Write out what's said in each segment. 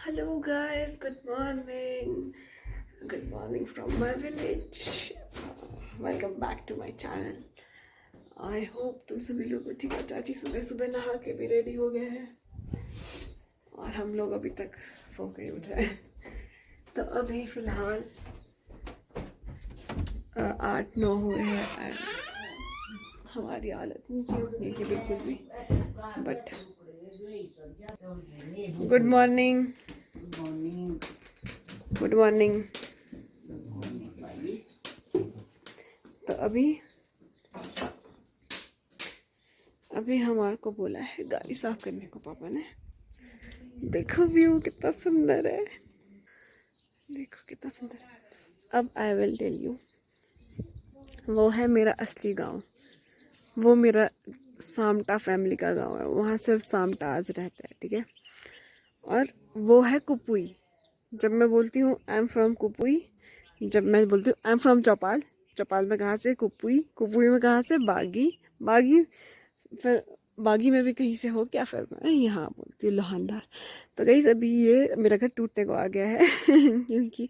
Hello guys, good morning. Good morning from my village. Welcome back to my channel. I hope तुम सभी लोग ठीक है। चाची सुबह सुबह नहा के भी रेडी हो गए हैं और हम लोग अभी तक सो के उठ रहे हैं। तो अभी फिलहाल 8-9 हुए हैं एंड हमारी हालत नहीं की उठने की बिल्कुल भी। But good morning, good morning. तो अभी हमारे को बोला है गाड़ी साफ करने को पापा ने। देखो व्यू कितना सुंदर है, देखो कितना सुंदर है। अब आई विल टेल यू, वो है मेरा असली गांव। वो मेरा सामटा फैमिली का गांव है। वहाँ सिर्फ सामटाज रहते हैं, ठीक है। और वो है कुपुई। जब मैं बोलती हूँ आई एम फ्रॉम कुपुई, जब मैं बोलती हूँ आई एम फ्रॉम चौपाल, चौपाल में कहाँ से कुपुई, कुपुई में कहाँ से बागी, बागी फिर बागी में भी कहीं से हो क्या, फिर मैं यहाँ बोलती हूँ लोहांदार। तो कहीं अभी ये मेरा घर टूटने को आ गया है क्योंकि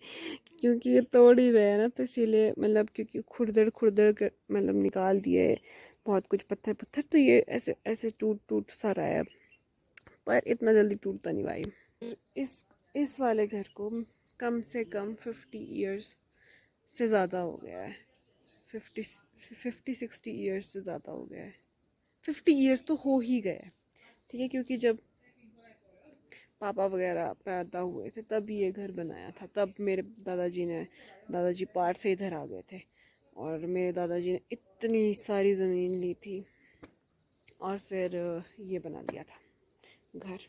ये तोड़ ही रहे हैं ना, तो इसीलिए मतलब क्योंकि खुरदर खुरदर कर मतलब निकाल दिए बहुत कुछ पत्थर पत्थर, तो ये ऐसे ऐसे टूट टूट सा रहा है। पर इतना जल्दी टूटता नहीं भाई। इस वाले घर को कम से कम 50 ईयर्स से ज़्यादा हो गया है। 50-60 ईयर्स से ज़्यादा हो गया है। 50 ईयर्स तो हो ही गए, ठीक है। क्योंकि जब पापा वगैरह पैदा हुए थे तब ये घर बनाया था। तब मेरे दादाजी पार से इधर आ गए थे और मेरे दादाजी ने इतनी सारी ज़मीन ली थी और फिर ये बना दिया था घर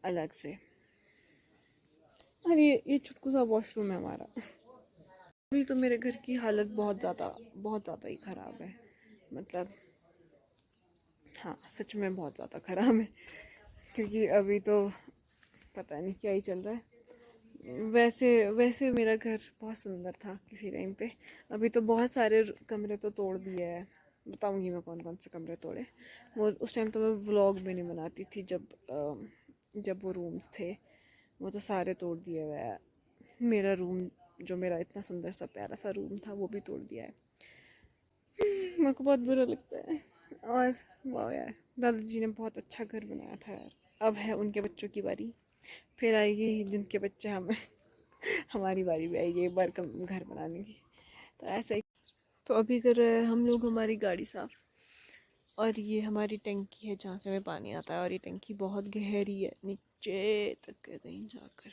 अलग से। और ये चुटकू सा वॉशरूम है हमारा। अभी तो मेरे घर की हालत बहुत ज़्यादा ही ख़राब है। मतलब हाँ, सच में बहुत ज़्यादा ख़राब है। क्योंकि अभी तो पता नहीं क्या ही चल रहा है। वैसे वैसे मेरा घर बहुत सुंदर था किसी टाइम पे। अभी तो बहुत सारे कमरे तो तोड़ दिए हैं। बताऊंगी मैं कौन कौन से कमरे तोड़े। वो उस टाइम तो मैं व्लॉग भी नहीं बनाती थी जब वो रूम्स थे, वो तो सारे तोड़ दिए हुए हैं। मेरा रूम जो मेरा इतना सुंदर सा प्यारा सा रूम था वो भी तोड़ दिया है। मेरे को बहुत बुरा लगता है। और वाह यार, दादाजी ने बहुत अच्छा घर बनाया था यार। अब है उनके बच्चों की बारी, फिर आएगी जिनके बच्चे हमें हमारी बारी भी आएगी एक बार कम घर बनाने की। तो ऐसा ही। तो अभी कर रहे हैं हम लोग हमारी गाड़ी साफ। और ये हमारी टंकी है जहाँ से हमें पानी आता है, और ये टंकी बहुत गहरी है, नीचे तक है कहीं जाकर।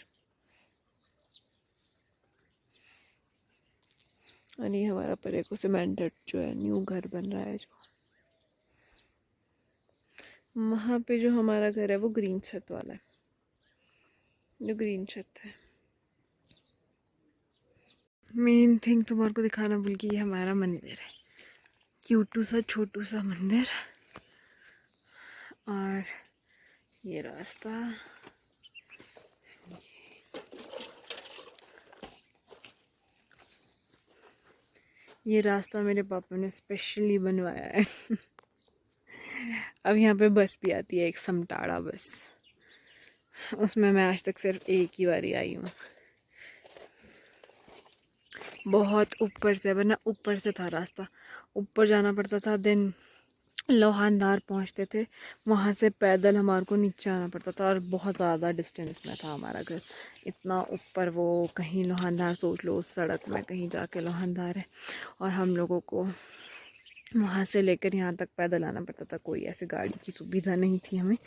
और ये हमारा परे को सीमेंटेड जो है न्यू घर बन रहा है। जो वहाँ पे जो हमारा घर है वो ग्रीन छत वाला है, जो ग्रीन छत है। मेन थिंग तुम्हारे को दिखाना भूल गई, ये हमारा मंदिर है। क्यूटू सा छोटू सा मंदिर। और ये रास्ता, ये रास्ता मेरे पापा ने स्पेशली बनवाया है। अब यहाँ पे बस भी आती है, एक समटाड़ा बस। उसमें मैं आज तक सिर्फ एक ही बारी आई हूँ। बहुत ऊपर से, वरना ऊपर से था रास्ता, ऊपर जाना पड़ता था। देन लोहांदार पहुँचते थे, वहाँ से पैदल हमारे को नीचे आना पड़ता था। और बहुत ज़्यादा डिस्टेंस में था हमारा घर, इतना ऊपर। वो कहीं लोहांदार, सोच लो उस सड़क में कहीं जाके लोहांदार है। और हम लोगों को वहाँ से लेकर यहाँ तक पैदल आना पड़ता था। कोई ऐसे गाड़ी की सुविधा नहीं थी हमें।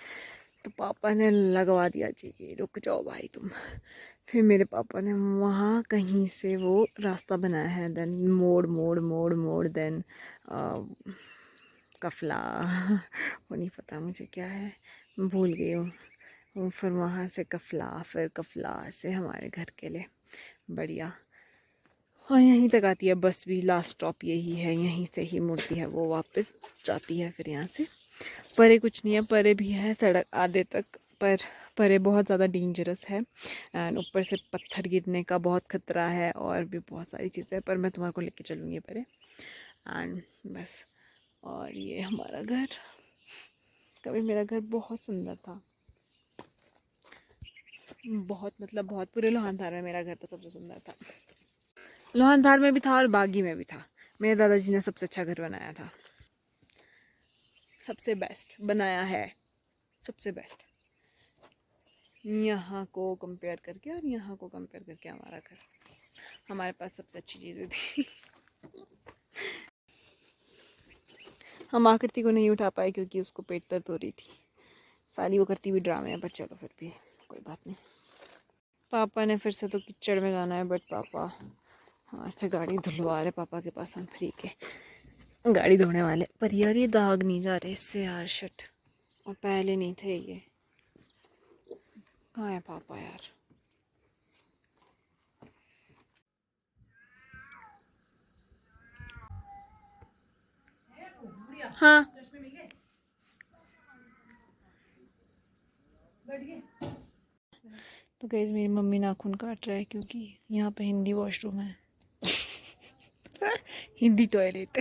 तो पापा ने लगवा दिया जी, रुक जाओ भाई तुम। फिर मेरे पापा ने वहाँ कहीं से वो रास्ता बनाया है। देन मोड़ मोड़ मोड़ मोड़, देन कफला वो नहीं पता मुझे क्या है, मैं भूल गई हूँ। फिर वहाँ से कफला, फिर कफला से हमारे घर के लिए बढ़िया। और यहीं तक आती है बस भी, लास्ट स्टॉप यही है, यहीं से ही मुड़ती है वो वापस जाती है। फिर यहाँ से परे कुछ नहीं है, परे भी है सड़क आधे तक, पर परे बहुत ज़्यादा डेंजरस है। एंड ऊपर से पत्थर गिरने का बहुत खतरा है और भी बहुत सारी चीज़ें, पर मैं तुम्हारे को लेके चलूँगी परे। एंड बस। और ये हमारा घर, कभी मेरा घर बहुत सुंदर था। बहुत मतलब बहुत, पूरे लोहानधार में मेरा घर तो सबसे सुंदर था। लोहानधार में भी था और बागी में भी था। मेरे दादाजी ने सबसे अच्छा घर बनाया था, सबसे बेस्ट बनाया है, सबसे बेस्ट। यहाँ को कंपेयर करके और यहाँ को कंपेयर करके हमारा घर, हमारे पास सबसे अच्छी चीज़ें थी। हम आकृति को नहीं उठा पाए क्योंकि उसको पेट दर्द हो रही थी। साली वो करती हुई ड्रामे हैं, पर चलो फिर भी कोई बात नहीं। पापा ने फिर से तो कीचड़ में जाना है, बट पापा हमारे से गाड़ी धुलवा रहे। पापा के पास हम फ्री के गाड़ी धोने वाले। पर यार ये दाग नहीं जा रहे इससे यार, शट। और पहले नहीं थे ये। कहाँ है पापा यार? हाँ तो गाइस मेरी मम्मी नाखून काट रहा है क्योंकि यहाँ पे हिंदी वॉशरूम है। हिंदी टॉयलेट।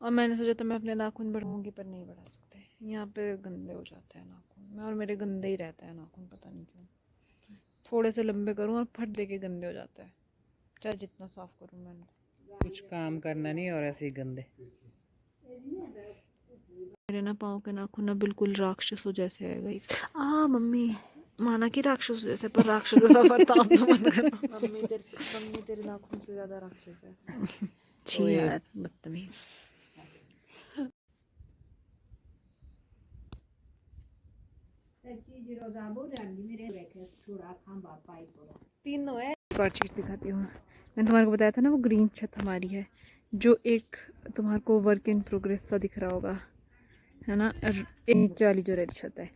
और मैंने सोचा था मैं अपने नाखून बढ़ाऊंगी, पर नहीं बढ़ा सकते। यहाँ पे गंदे हो जाते हैं नाखून, और मेरे गंदे ही रहते हैं नाखून, पता नहीं क्यों। थोड़े से लंबे करूँ और फट दे के गंदे हो जाते हैं, चाहे जितना साफ करूँ मैंने। कुछ काम करना नहीं और ऐसे ही गंदे। मेरे ना पाँव के नाखून ना बिल्कुल राक्षसों जैसे है गई। मम्मी माना कि राक्षस जैसे, पर राक्षस जैसा बर्ताव तो मत करो। मम्मी तेरे नाखून से ज्यादा राक्षस है। छी यार, बदतमीज। तीनों है। एक और चीज़ दिखाती हूँ। मैंने तुम्हारे को बताया था ना वो ग्रीन छत हमारी है, जो एक तुम्हारे को वर्क इन प्रोग्रेस सा दिख रहा होगा, है ना। नीचे वाली जो रेड छत है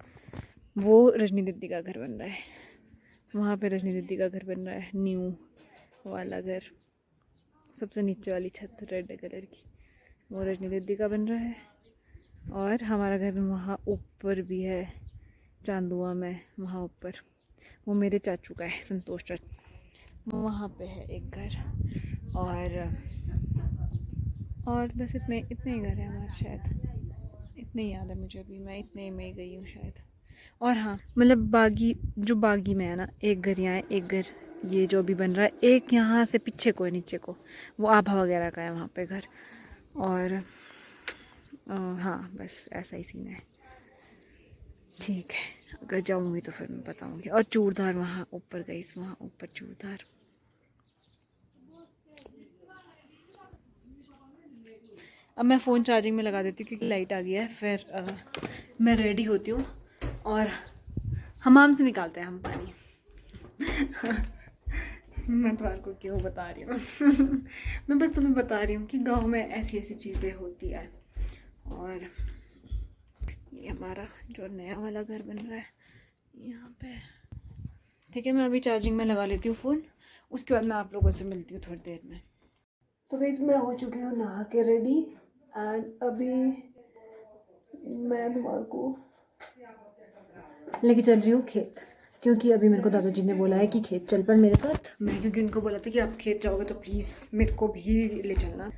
वो रजनी दीदी का घर बन रहा है। वहाँ पे रजनी दीदी का घर बन रहा है, न्यू वाला घर। सबसे नीचे वाली छत रेड कलर की, वो रजनी दीदी का बन रहा है। और हमारा घर वहाँ ऊपर भी है, चांदुआ में, वहाँ ऊपर वो मेरे चाचू का है, संतोष चाचू। वहाँ पे है एक घर। और बस इतने ही घर है हमारे, शायद इतने ही याद है मुझे अभी। मैं इतने में ही गई हूँ शायद। और हाँ मतलब बागी, जो बागी में है ना, एक घर यहाँ है, एक घर ये जो अभी बन रहा है, एक यहाँ से पीछे को है, नीचे को वो आभा वगैरह का है वहाँ पे घर। और हाँ बस ऐसा ही सीन है। ठीक है, अगर जाऊँगी तो फिर मैं बताऊँगी। और चूड़धार वहाँ ऊपर गई, वहाँ ऊपर चूड़धार। अब मैं फ़ोन चार्जिंग में लगा देती हूँ क्योंकि लाइट आ गई है। फिर मैं रेडी होती हूँ और हमाम से निकालते हैं हम पानी। मैं तुम्हारे को क्यों बता रही हूँ? मैं बस तुम्हें बता रही हूँ कि गांव में ऐसी ऐसी चीज़ें होती है। और ये हमारा जो नया वाला घर बन रहा है यहाँ पे। ठीक है, मैं अभी चार्जिंग में लगा लेती हूँ फ़ोन, उसके बाद मैं आप लोगों से मिलती हूँ थोड़ी देर में। तो गाइस मैं हो चुकी हूँ नहा के रेडी, एंड अभी मैं तुम्हारे को लेके चल रही हूँ खेत, क्योंकि अभी मेरे को दादाजी ने बोला है कि खेत चल पड़ मेरे साथ। मैं क्योंकि उनको बोला था कि आप खेत जाओगे तो प्लीज़ मेरे को भी ले चलना।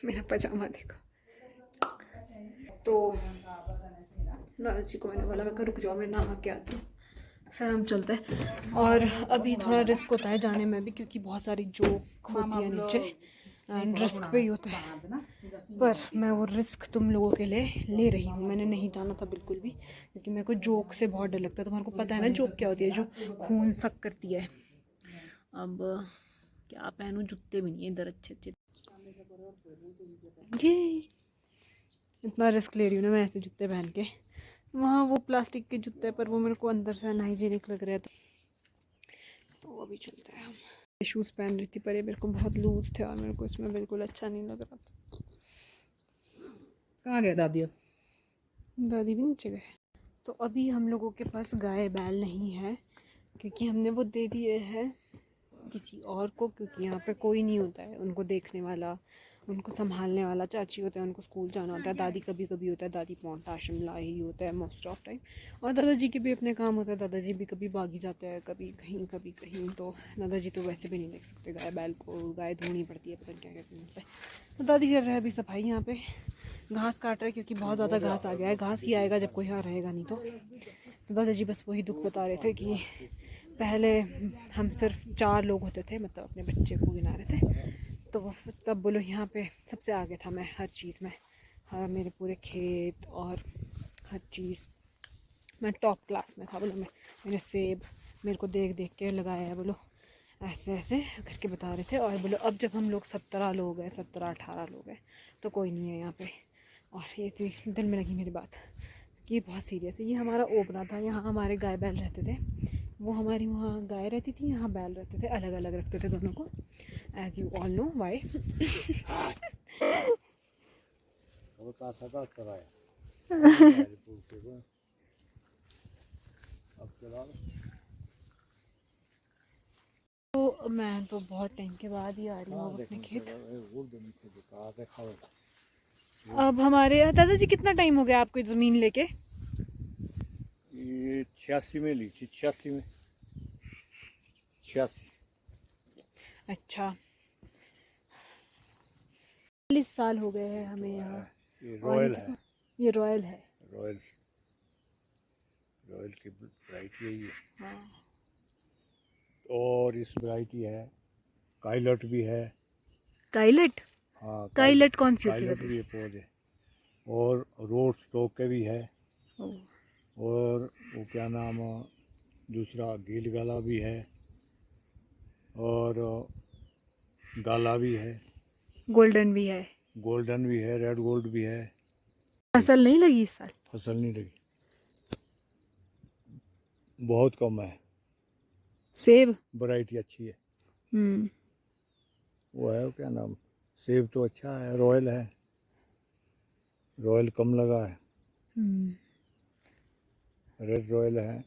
मेरा पजामा देखो। तो दादाजी को मैंने बोला, मैं रुक जाओ मैं नहा के आती हूँ, फिर हम चलते हैं। और अभी थोड़ा रिस्क होता है जाने में भी, क्योंकि बहुत सारी जोक होती है नीचे, एंड रिस्क पे ही होता है। पर मैं वो रिस्क तुम लोगों के लिए ले रही हूँ। मैंने नहीं जाना था बिल्कुल भी, क्योंकि मेरे को जोक से बहुत डर लगता है। तुम्हारे को पता है ना जोक क्या होती है, जो खून सक करती है। अब क्या पहनूं, जूते भी नहीं है इधर अच्छे अच्छे। ये इतना रिस्क ले रही हूँ ना मैं ऐसे जूते पहन के। वहाँ वो प्लास्टिक के जूते, पर वो मेरे को अंदर से अनहाइजीनिक लग रहा है। तो अभी चलते हैं हम। शूज़ पहन रही थी पर ये मेरे को बहुत लूज थे और मेरे को इसमें बिल्कुल अच्छा नहीं लग रहा था। कहाँ गए दादी? दादी भी नीचे गए। तो अभी हम लोगों के पास गाय बैल नहीं है, क्योंकि हमने वो दे दिए हैं किसी और को, क्योंकि यहाँ पे कोई नहीं होता है उनको देखने वाला, उनको संभालने वाला। चाची होता है, उनको स्कूल जाना होता है। दादी कभी कभी होता है, दादी पौंटा शिमला ही होता है मोस्ट ऑफ टाइम। और दादाजी के भी अपने काम होता है, दादाजी भी कभी बागी जाते हैं, कभी कहीं कभी कहीं। तो दादाजी तो वैसे भी नहीं देख सकते गाय बैल को, गाय धोनी पड़ती है, पता नहीं क्या कहते हैं। तो दादी कर रहा है अभी सफाई यहाँ पे, घास काट रहे हैं क्योंकि बहुत ज़्यादा घास आ गया है। घास ही आएगा जब कोई यहाँ रहेगा नहीं तो दादाजी बस वही दुख बता रहे थे कि पहले हम सिर्फ 4 लोग होते थे, मतलब अपने बच्चे को गिना रहे थे, तो तब बोलो यहाँ पे सबसे आगे था मैं हर चीज़ में। हाँ, मेरे पूरे खेत और हर चीज़ मैं टॉप क्लास में था बोलो। मैंने सेब मेरे को देख देख के लगाया है बोलो, ऐसे ऐसे करके बता रहे थे। और बोलो अब जब हम लोग 17 लोग हैं, 17-18 लोग हैं, तो कोई नहीं है यहाँ पे। और ये थी दिल में लगी मेरी बात कि ये बहुत सीरियस है। ये हमारा ओपना था, यहाँ हमारे गाय बैल रहते थे। वो हमारी वहाँ गाय रहती थी, यहाँ बैल रहते थे, अलग अलग रखते थे दोनों को, as you all know why. तो मैं तो बहुत टाइम के बाद ही आ रही हूँ अपने खेत। अब हमारे दादाजी कितना टाइम हो गया आपको ज़मीन लेके? ये 86 में ली थी, 86 में, 86। अच्छा, 40 साल हो गए हैं हमें यहाँ। ये और रॉयल है, ये रॉयल है। रॉयल, रॉयल की वैरायटी है ये। हाँ। और इस वैरायटी है, काइलट भी है। काइलट? हाँ, काइलट कौन सी होती है? काइलट भी है पौधे। और रोड स्टॉक के भी है। और वो क्या नाम, दूसरा गील गाला भी है, और गाला भी है, गोल्डन भी है, गोल्डन भी है, रेड गोल्ड भी है। फसल नहीं लगी इस साल? फसल नहीं लगी, बहुत कम है। सेब? वैरायटी अच्छी है। हम्म। वो है क्या नाम, सेब तो अच्छा है, रॉयल है, रॉयल कम लगा है, रेड रॉयल है,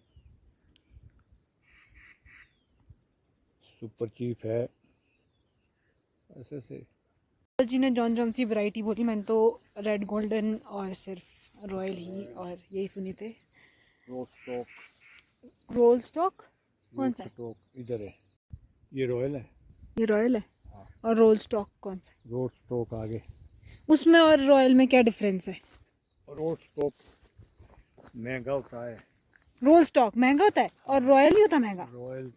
सुपर चीफ है, ऐसे से। जी ने जॉन जॉन सी वैरायटी बोली, मैंने तो रेड गोल्डन और सिर्फ रॉयल ही और यही सुने थे। रोड स्टॉक, रोल स्टॉक कौन सा है? स्टॉक इधर है, ये रॉयल है। ये रॉयल है। हाँ। और रोल स्टॉक कौन सा है? रोड स्टॉक आगे। उसमें और रॉयल में क्या डिफरेंस है? रोड स्टॉक महंगा होता है। रोल स्टॉक महंगा होता है और रॉयल नहीं होता महंगा? रॉयल,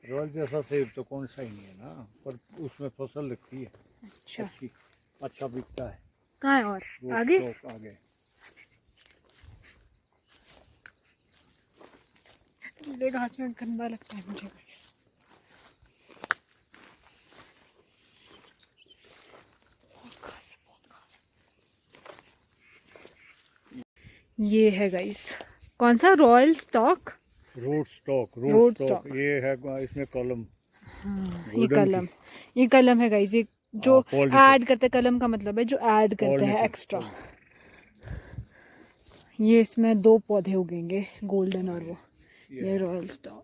रॉयल जैसा सेब तो कौन सा ही नहीं है ना, पर उसमें फसल लगती है। अच्छा। अच्छी, अच्छा बिकता है। कहाँ है और रोड आगे? स्टॉक आगे। गीले घास में गंदा लगता है मुझे। बहुत घास है, बहुत घास है। ये है गाइस, कौन सा? Royal stock? Road stock, road road stock. Stock ये है, इसमें कलम। हाँ, ये गोल्डन कलम, ये कलम है गाइस। ये जो पॉलिटिक, ऐड करते हैं, कलम का मतलब है जो ऐड करते हैं एक्स्ट्रा। ये इसमें 2 पौधे उगेंगे, गोल्डन और वो। ये रॉयल स्टॉक,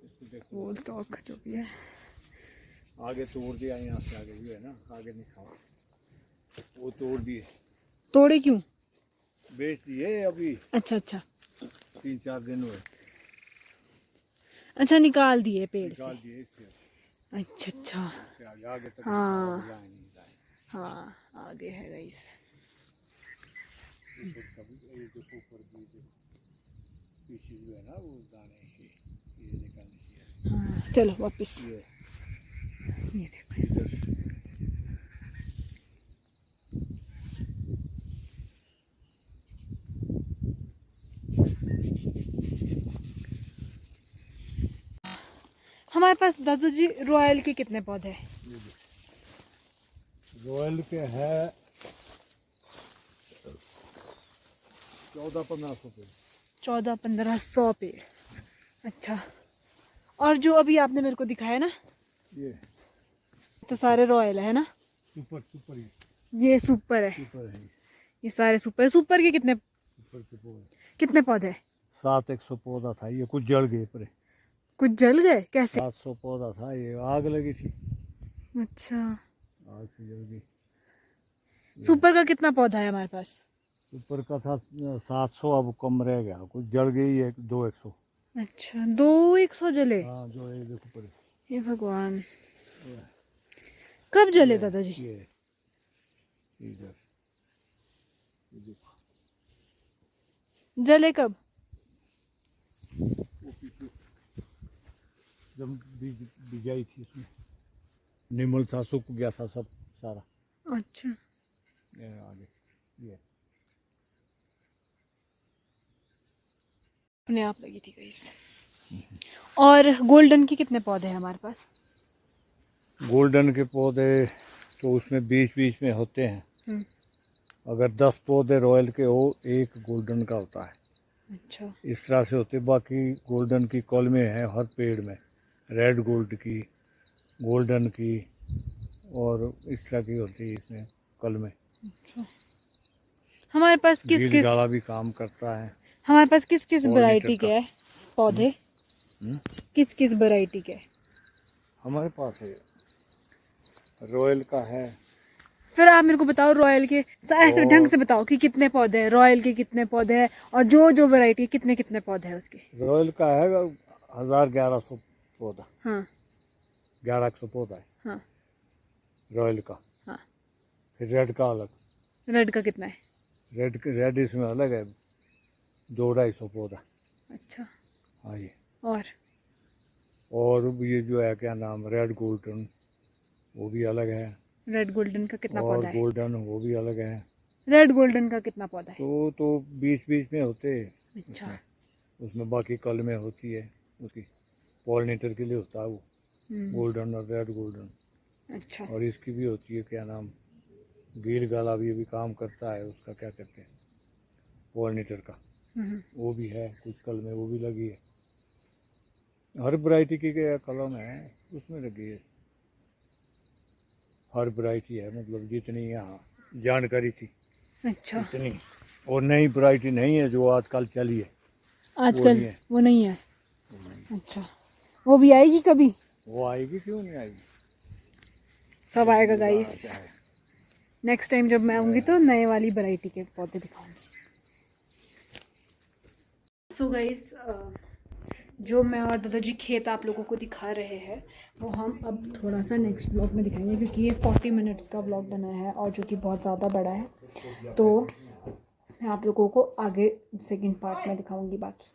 रोल स्टॉक जो भी है। आगे तोड़ दिया, यहाँ से आगे भी है ना, आगे नहीं खाओ, वो तोड़ दिए। तोड़े क्यों? बेच दिए अभी, अच्छा अच्छा 3-4 दिन हुए, अच्छा, निकाल दिए पेड़ से। निकाल दिए इससे। अच्छा अच्छा, इससे आगे तक हाँ लाए नहीं लाए। हाँ, आगे है गाइस। ऊपर कभी ये जो ऊपर भी जो पीछे जो है ना वो दाने ये निकालने चाहिए। हाँ, चलो वापस। ये देखो इधर हमारे पास दादू जी रॉयल के कितने पौधे हैं? रॉयल के है 1400-1500 पे। 1400-1500 पेड़। अच्छा, और जो अभी आपने मेरे को दिखाया ना, ये तो सारे रॉयल है ना? सुपर, सुपर ये सुपर है, सुपर है, ये सारे सुपर। सुपर के कितने सुपर के पौधे। कितने पौधे हैं? 700 पौधा था, ये कुछ जल गए पर। कुछ जल गए कैसे? 700 पौधा था, ये आग लगी थी, अच्छा, आग से जल गई। सुपर का कितना पौधा है हमारे पास? ऊपर का था 700, अब कम रह गया, कुछ जल गई, 200। अच्छा, 200 जले? हाँ, जो है देखो पड़े। हे भगवान, कब जले दादाजी? ये इधर जले कब? जब बिजाई थी उसमें निमल था, सूख गया था सब सारा। अच्छा। ये आगे ये अपने आप लगी थी गाइस। और गोल्डन के कितने पौधे हैं हमारे पास? गोल्डन के पौधे तो उसमें बीच बीच में होते हैं। हम्म। अगर 10 पौधे रॉयल के हो, एक गोल्डन का होता है। अच्छा। इस तरह से होते। बाकी गोल्डन की कलमें हैं हर पेड़ में, रेड गोल्ड की, गोल्डन की, और इस तरह की होती है इसमें कलमें। अच्छा। हमारे पास किस गील किस गाला भी काम करता है। हमारे पास किस किस पॉलिनेटर वैरायटी के का। हैं पौधे? हम्म? किस किस वैरायटी के? हमारे पास है रॉयल का है। फिर आप मेरे को बताओ रॉयल के ऐसे और- ढंग से बताओ कि कितने पौधे हैं रॉयल के, कितने पौधे हैं, और जो जो वैरायटी कितने कितने पौधे हैं उसके। रॉयल का है 1100 पौधा, हाँ 1100 पौधा है हाँ रॉयल का। हाँ। फिर रेड का अलग, रेड का कितना है? रेड इसमें अलग है, 200-250 पौधा। अच्छा। हाँ ये। और ये जो है क्या नाम, रेड गोल्डन, वो भी अलग है। रेड गोल्डन का कितना और पौधा है? गोल्डन वो भी अलग है। रेड गोल्डन का कितना पौधा है? तो बीच बीच में होते हैं अच्छा। उसमें बाकी कल में होती है उसकी, पॉलिनेटर के लिए होता है वो, गोल्डन और रेड गोल्डन। अच्छा। और इसकी भी होती है क्या नाम, गील गाला भी काम करता है उसका, क्या कहते हैं, पॉलिनेटर का, वो भी है कुछ कल में, वो भी लगी है। हर वैरायटी की कलम है उसमें लगी है, हर वैरायटी है, मतलब जितनी यहाँ जानकारी थी अच्छा। इतनी। और नई वैरायटी नहीं है जो आजकल चली है, आजकल है। वो नहीं है। अच्छा। वो भी आएगी कभी? वो आएगी, क्यों नहीं आएगी, सब आएगा गाइस। क्या है। नेक्स्ट टाइम जब मैं आऊँगी तो नए वाली वैरायटी के पौधे दिखाऊंगी। सो गाइस, जो मैं और दादाजी खेत आप लोगों को दिखा रहे हैं वो हम अब थोड़ा सा नेक्स्ट ब्लॉग में दिखाएंगे, क्योंकि ये 40 मिनट्स का ब्लॉग बना है और जो कि बहुत ज़्यादा बड़ा है। तो मैं आप लोगों को आगे सेकंड पार्ट में दिखाऊंगी बाकी।